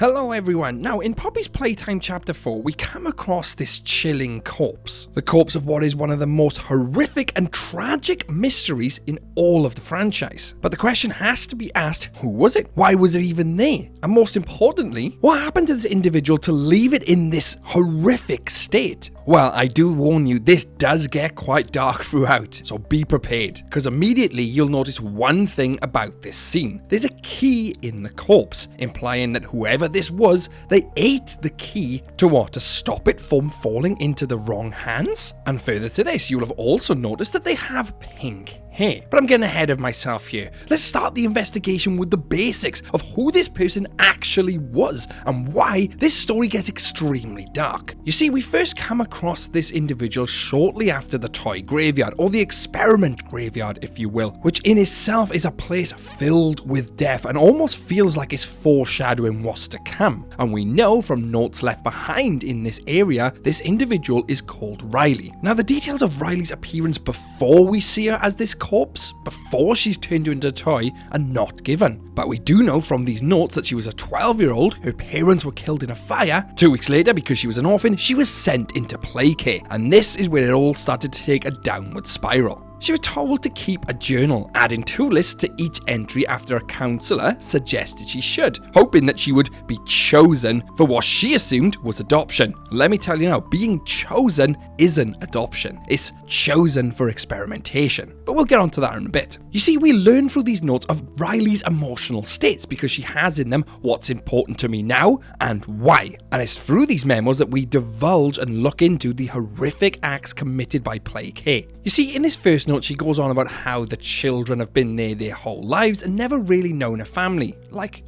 Hello everyone. Now in Poppy's Playtime chapter 4 we come across this chilling corpse. The corpse of what is one of the most horrific and tragic mysteries in all of the franchise. But the question has to be asked, who was it? Why was it even there? And most importantly, what happened to this individual to leave it in this horrific state? Well, I do warn you, this does get quite dark throughout, so be prepared, because immediately you'll notice one thing about this scene. There's a key in the corpse, implying that whoever this was, they ate the key to stop it from falling into the wrong hands? And further to this, you'll have also noticed that they have pink hair. But I'm getting ahead of myself here. Let's start the investigation with the basics of who this person actually was and why this story gets extremely dark. You see, we first come across this individual shortly after the toy graveyard, or the experiment graveyard if you will, which in itself is a place filled with death and almost feels like it's foreshadowing what's to come. And we know from notes left behind in this area, this individual is called Riley. Now the details of Riley's appearance before we see her as this corpse, before she's turned into a toy, are not given. But we do know from these notes that she was a 12-year-old, her parents were killed in a fire. 2 weeks later, because she was an orphan, she was sent into play care. And this is where it all started to take a downward spiral. She was told to keep a journal, adding 2 lists to each entry after a counsellor suggested she should, hoping that she would be chosen for what she assumed was adoption. Let me tell you now, being chosen isn't adoption, it's chosen for experimentation. But we'll get onto that in a bit. You see, we learn through these notes of Riley's emotional states because she has in them what's important to me now and why. And it's through these memos that we divulge and look into the horrific acts committed by Play Care. You see, in this first note, she goes on about how the children have been there their whole lives and never really known a family,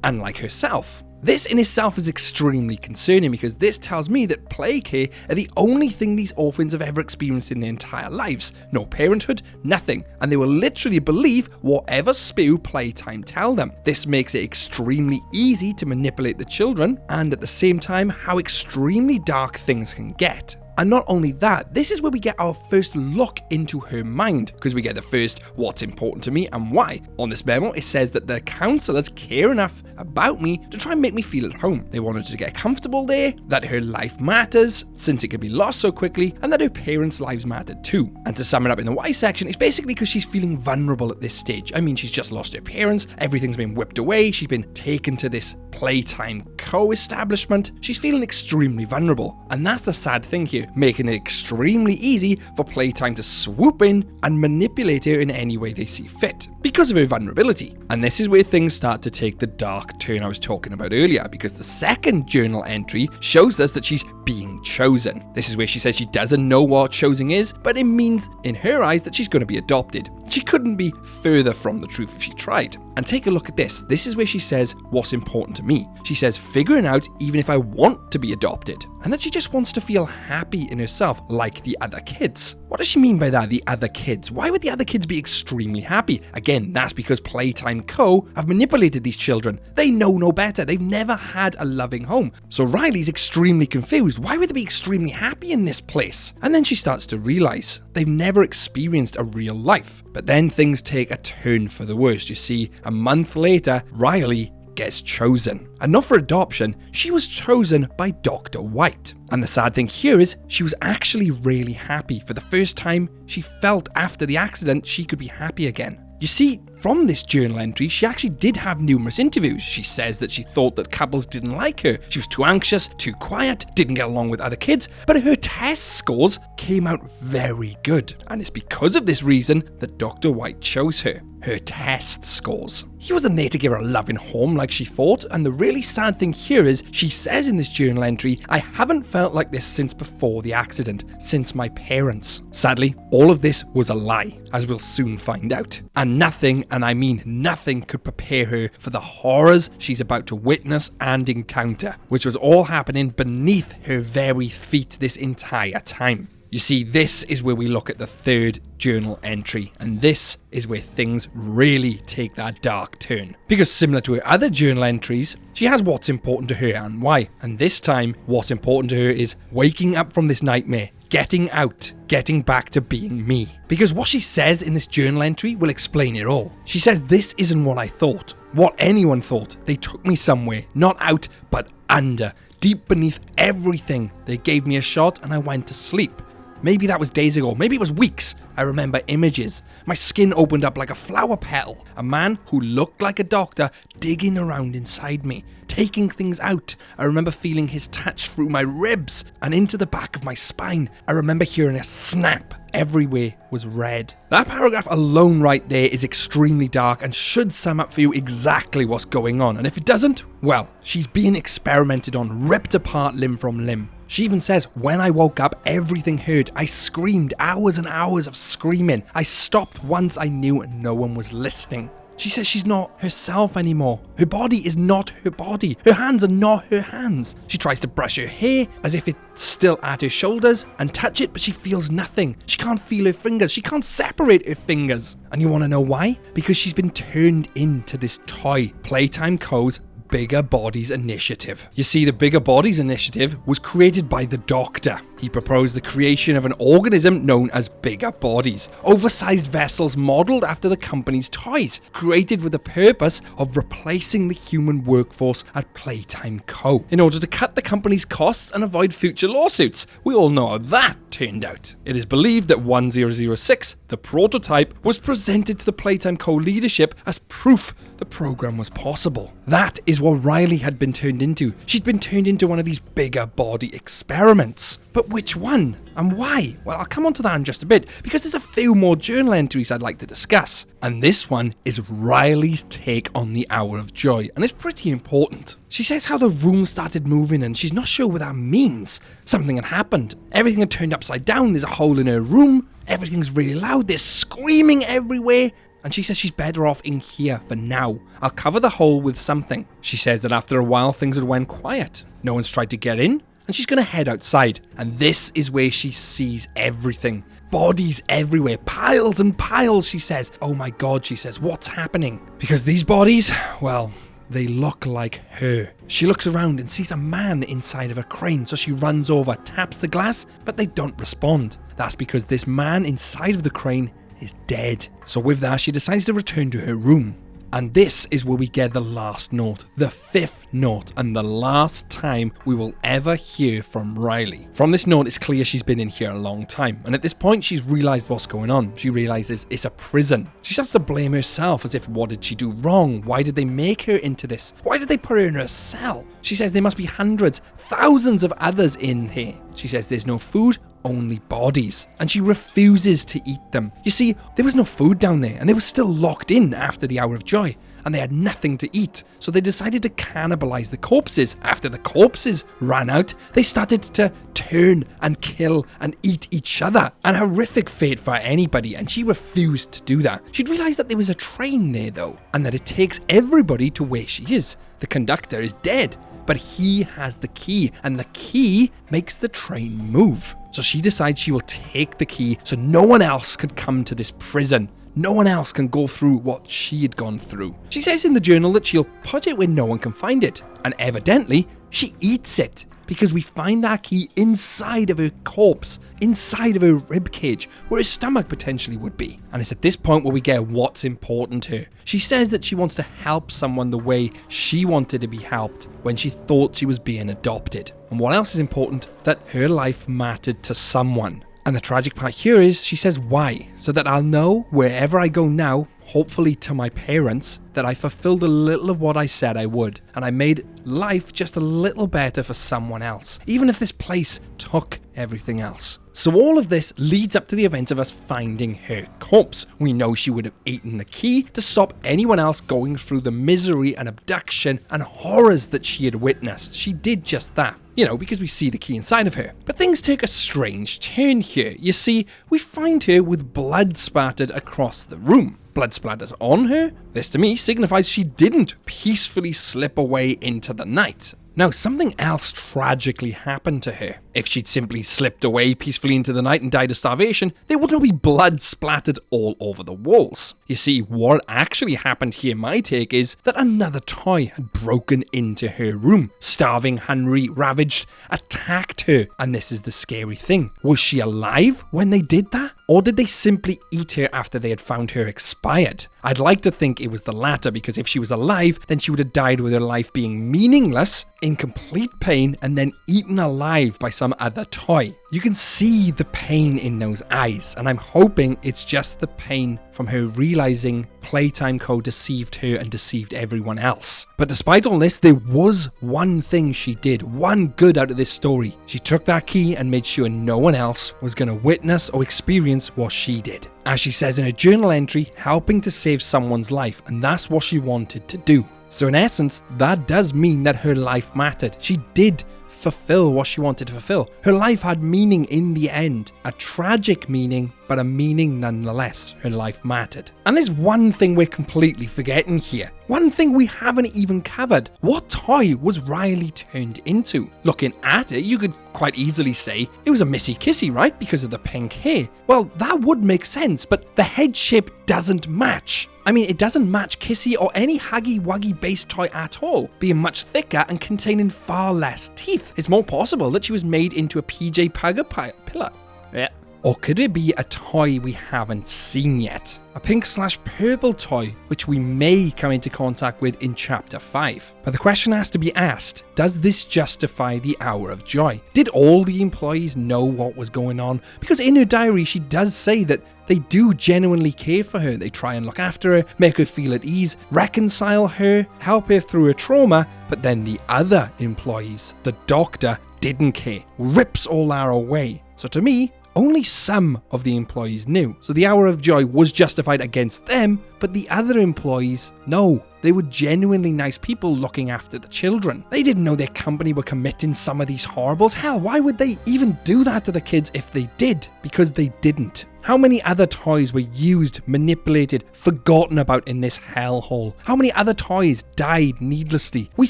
unlike herself. This in itself is extremely concerning because this tells me that Play Care are the only thing these orphans have ever experienced in their entire lives. No parenthood, nothing, and they will literally believe whatever spew Playtime tell them. This makes it extremely easy to manipulate the children, and at the same time how extremely dark things can get. And not only that, this is where we get our first look into her mind, because we get the first what's important to me and why. On this memo, it says that the counsellors care enough about me to try and make me feel at home. They wanted to get comfortable there, that her life matters, since it could be lost so quickly, and that her parents' lives mattered too. And to sum it up in the why section, it's basically because she's feeling vulnerable at this stage. I mean, she's just lost her parents, everything's been whipped away, she's been taken to this Playtime co-establishment. She's feeling extremely vulnerable. And that's the sad thing here, making it extremely easy for Playtime to swoop in and manipulate her in any way they see fit, because of her vulnerability. And this is where things start to take the dark turn I was talking about earlier, because the second journal entry shows us that she's being chosen. This is where she says she doesn't know what choosing is, but it means in her eyes that she's going to be adopted. She couldn't be further from the truth if she tried. And take a look at this. This is where she says what's important to me. She says figuring out even if I want to be adopted, and that she just wants to feel happy in herself like the other kids. What does she mean by that, the other kids? Why would the other kids be extremely happy? Again, that's because Playtime Co. have manipulated these children. They know no better. They've never had a loving home. So Riley's extremely confused. Why would they be extremely happy in this place? And then she starts to realize they've never experienced a real life. But then things take a turn for the worst. You see, a month later, Riley gets chosen. And not for adoption, she was chosen by Dr. White. And the sad thing here is she was actually really happy. For the first time, she felt after the accident she could be happy again. You see, from this journal entry, she actually did have numerous interviews. She says that she thought that couples didn't like her. She was too anxious, too quiet, didn't get along with other kids, but her test scores came out very good. And it's because of this reason that Dr. White chose her. Her test scores. He wasn't there to give her a loving home like she thought, and the really sad thing here is she says in this journal entry, I haven't felt like this since before the accident, since my parents. Sadly, all of this was a lie, as we'll soon find out. And nothing, and I mean nothing, could prepare her for the horrors she's about to witness and encounter, which was all happening beneath her very feet this entire time. You see, this is where we look at the third journal entry, and this is where things really take that dark turn. Because similar to her other journal entries, she has what's important to her and why. And this time, what's important to her is waking up from this nightmare, getting out, getting back to being me. Because what she says in this journal entry will explain it all. She says, this isn't what I thought. What anyone thought. They took me somewhere, not out, but under, deep beneath everything. They gave me a shot and I went to sleep. Maybe that was days ago, maybe it was weeks. I remember images. My skin opened up like a flower petal. A man who looked like a doctor digging around inside me, taking things out. I remember feeling his touch through my ribs and into the back of my spine. I remember hearing a snap. Everywhere was red. That paragraph alone right there is extremely dark and should sum up for you exactly what's going on. And if it doesn't, well, she's being experimented on, ripped apart limb from limb. She even says, when I woke up, everything hurt. I screamed, hours and hours of screaming. I stopped once I knew no one was listening. She says she's not herself anymore. Her body is not her body. Her hands are not her hands. She tries to brush her hair as if it's still at her shoulders and touch it, but she feels nothing. She can't feel her fingers. She can't separate her fingers. And you want to know why? Because she's been turned into this toy. Playtime Co's Bigger Bodies Initiative. You see, the Bigger Bodies Initiative was created by the Doctor. He proposed the creation of an organism known as Bigger Bodies, oversized vessels modeled after the company's toys, created with the purpose of replacing the human workforce at Playtime Co. in order to cut the company's costs and avoid future lawsuits. We all know how that turned out. It is believed that 1006, the prototype, was presented to the Playtime Co leadership as proof the program was possible. That is what Riley had been turned into. She'd been turned into one of these bigger body experiments. But which one? And why? Well, I'll come on to that in just a bit, because there's a few more journal entries I'd like to discuss. And this one is Riley's take on the Hour of Joy, and it's pretty important. She says how the room started moving and she's not sure what that means. Something had happened. Everything had turned upside down. There's a hole in her room. Everything's really loud. There's screaming everywhere. And she says she's better off in here for now. I'll cover the hole with something. She says that after a while things had went quiet. No one's tried to get in, and she's going to head outside. And this is where she sees everything. Bodies everywhere, piles and piles, she says. Oh my God, she says, what's happening? Because these bodies, well, they look like her. She looks around and sees a man inside of a crane, so she runs over, taps the glass, but they don't respond. That's because this man inside of the crane is dead. So with that, she decides to return to her room. And this is where we get the last note, the fifth note, and the last time we will ever hear from Riley. From this note, it's clear she's been in here a long time, and at this point, she's realized what's going on. She realizes it's a prison. She starts to blame herself, as if, what did she do wrong? Why did they make her into this? Why did they put her in a cell? She says there must be hundreds, thousands of others in here. She says there's no food, only bodies, and she refuses to eat them. You see, there was no food down there, and they were still locked in after the Hour of Joy, and they had nothing to eat, so they decided to cannibalize the corpses. After the corpses ran out, they started to turn and kill and eat each other. An horrific fate for anybody, and she refused to do that. She'd realized that there was a train there though, and that it takes everybody to where she is. The conductor is dead, but he has the key, and the key makes the train move. So she decides she will take the key so no one else could come to this prison. No one else can go through what she had gone through. She says in the journal that she'll put it where no one can find it. And evidently, she eats it, because we find that key inside of her corpse, inside of her ribcage, where her stomach potentially would be. And it's at this point where we get what's important to her. She says that she wants to help someone the way she wanted to be helped when she thought she was being adopted. And what else is important? That her life mattered to someone. And the tragic part here is she says why? So that I'll know wherever I go now, hopefully to my parents, that I fulfilled a little of what I said I would, and I made life just a little better for someone else, even if this place took everything else. So all of this leads up to the events of us finding her corpse. We know she would have eaten the key to stop anyone else going through the misery and abduction and horrors that she had witnessed. She did just that. You know, because we see the key inside of her. But things take a strange turn here. You see, we find her with blood spattered across the room. Blood splatters on her? This to me signifies she didn't peacefully slip away into the night. Now, something else tragically happened to her. If she'd simply slipped away peacefully into the night and died of starvation, there would not be blood splattered all over the walls. You see, what actually happened here, my take, is that another toy had broken into her room. Starving, hungry, ravaged, attacked her. And this is the scary thing. Was she alive when they did that? Or did they simply eat her after they had found her expired? I'd like to think it was the latter, because if she was alive, then she would have died with her life being meaningless, in complete pain, and then eaten alive by some other toy. You can see the pain in those eyes, and I'm hoping it's just the pain from her realizing Playtime Co. deceived her and deceived everyone else. But despite all this, there was one thing she did, one good out of this story. She took that key and made sure no one else was going to witness or experience what she did. As she says in a journal entry, helping to save someone's life, and that's what she wanted to do. So in essence, that does mean that her life mattered. She did fulfill what she wanted to fulfill. Her life had meaning in the end. A tragic meaning, but a meaning nonetheless. Her life mattered. And there's one thing we're completely forgetting here. One thing we haven't even covered. What toy was Riley turned into? Looking at it, you could quite easily say it was a Missy Kissy, right? Because of the pink hair. Well, that would make sense, but the head shape doesn't match. I mean, it doesn't match Kissy or any huggy wuggy based toy at all, being much thicker and containing far less teeth. It's more possible that she was made into a PJ Pugger pillar. Yeah. Or could it be a toy we haven't seen yet? A pink/purple toy, which we may come into contact with in Chapter 5. But the question has to be asked, does this justify the hour of joy? Did all the employees know what was going on? Because in her diary, she does say that they do genuinely care for her. They try and look after her, make her feel at ease, reconcile her, help her through her trauma. But then the other employees, the doctor, didn't care, rips all that away. So to me, only some of the employees knew. So the hour of joy was justified against them, but the other employees, no. They were genuinely nice people looking after the children. They didn't know their company were committing some of these horribles. Hell, why would they even do that to the kids if they did? Because they didn't. How many other toys were used, manipulated, forgotten about in this hellhole? How many other toys died needlessly? We've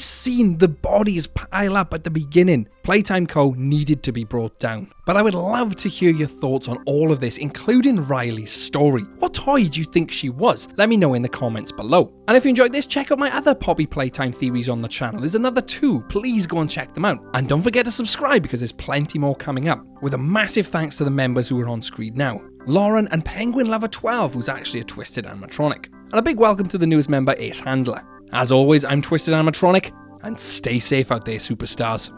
seen the bodies pile up at the beginning. Playtime Co. needed to be brought down. But I would love to hear your thoughts on all of this, including Riley's story. What toy do you think she was? Let me know in the comments below. And if you enjoyed this, check out my other Poppy Playtime theories on the channel. There's another 2. Please go and check them out. And don't forget to subscribe because there's plenty more coming up. With a massive thanks to the members who are on screen now. Lauren and Penguin Lover 12, who's actually a Twisted Animatronic. And a big welcome to the newest member, Ace Handler. As always, I'm Twisted Animatronic, and stay safe out there, superstars.